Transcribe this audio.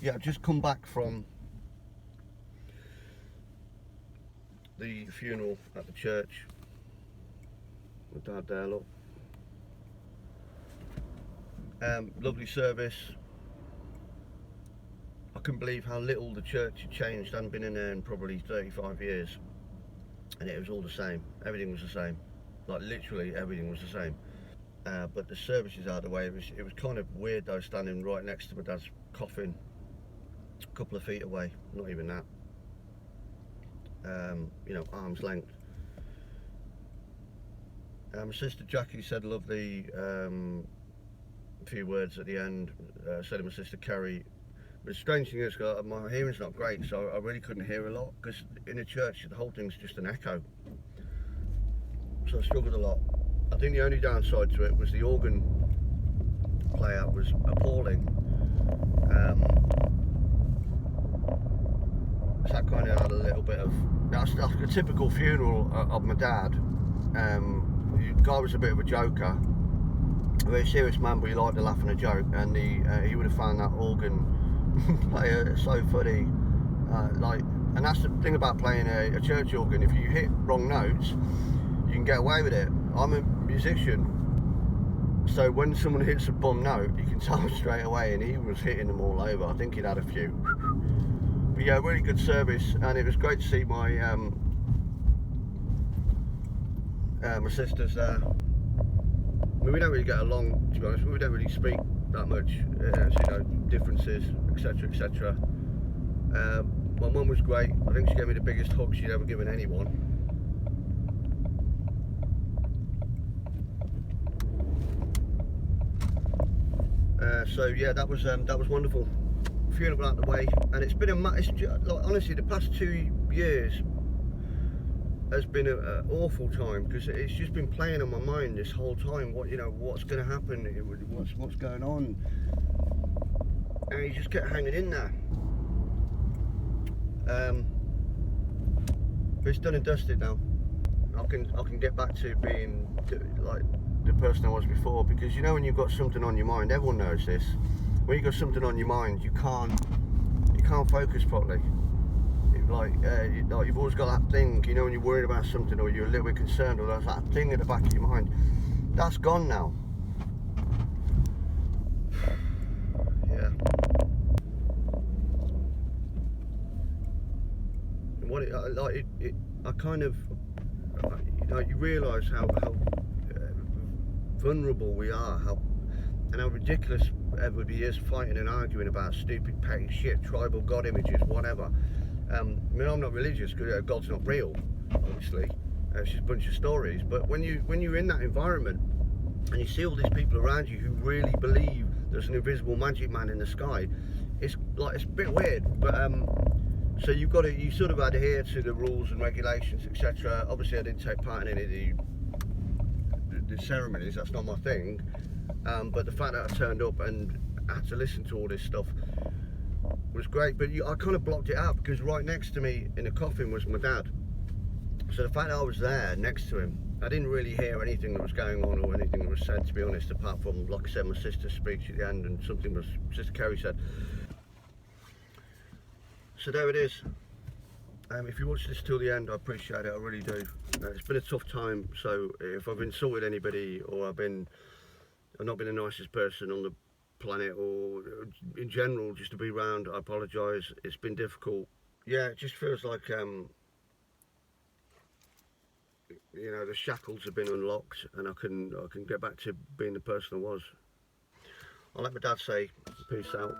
Yeah, I've just come back from the funeral at the church. My dad there, look. Lovely service. I couldn't believe how little the church had changed. I hadn't been in there in probably 35 years. And it was all the same. Everything was the same. Like literally everything was the same. But the service is out of the way. It was kind of weird though, standing right next to my dad's coffin, a couple of feet away, not even that. You know, arm's length. My sister Jackie said a lovely few words at the end. Said to my sister Kerry. But the strange thing is, my hearing's not great, so I really couldn't hear a lot, because in the church the whole thing's just an echo. So I struggled a lot. I think the only downside to it was the organ playout was appalling. So that kind of had a little bit of, that's a typical funeral of my dad. The guy was a bit of a joker, a very serious man, but he liked to laugh and a joke, and he would have found that organ player so funny. And that's the thing about playing a church organ. If you hit wrong notes, you can get away with it. I'm a musician, so when someone hits a bum note, you can tell straight away, and he was hitting them all over. I think he'd had a few. But yeah, really good service, and it was great to see my my sisters there. I mean, we don't really get along, to be honest. We don't really speak that much, you know, differences, etc, etc. My mum was great. I think she gave me the biggest hug she'd ever given anyone. So yeah, that was wonderful. Funeral out the way, and it's been like, honestly, the past 2 years has been an awful time, because it's just been playing on my mind this whole time. What's going to happen? What's going on? And he just kept hanging in there. But it's done and dusted now. I can get back to being like the person I was before, because you know, when you've got something on your mind, everyone knows this. When you've got something on your mind, you can't focus properly. You've always got that thing, you know, when you're worried about something, or you're a little bit concerned, or there's that thing at the back of your mind. That's gone now. Yeah. And I kind of, you know, you realise how vulnerable we are, and how ridiculous everybody is fighting and arguing about stupid petty shit, tribal god images, whatever. I mean, I'm not religious, because God's not real, obviously. It's just a bunch of stories. But when you're in that environment and you see all these people around you who really believe there's an invisible magic man in the sky, it's a bit weird. But so you sort of adhere to the rules and regulations, etc. Obviously, I didn't take part in any of the ceremonies. That's not my thing. But the fact that I turned up and had to listen to all this stuff was great. But I kind of blocked it out, because right next to me in the coffin was my dad. So the fact that I was there next to him, I didn't really hear anything that was going on or anything that was said, to be honest, apart from, like I said, my sister's speech at the end, and something Sister Kerry said. So there it is. If you watch this till the end, I appreciate it, I really do. It's been a tough time, so if I've insulted anybody, or I've not been the nicest person on the planet, or in general just to be around, I apologise. It's been difficult. Yeah, it just feels like you know, the shackles have been unlocked, and I can get back to being the person I was. I'll let my dad say peace out.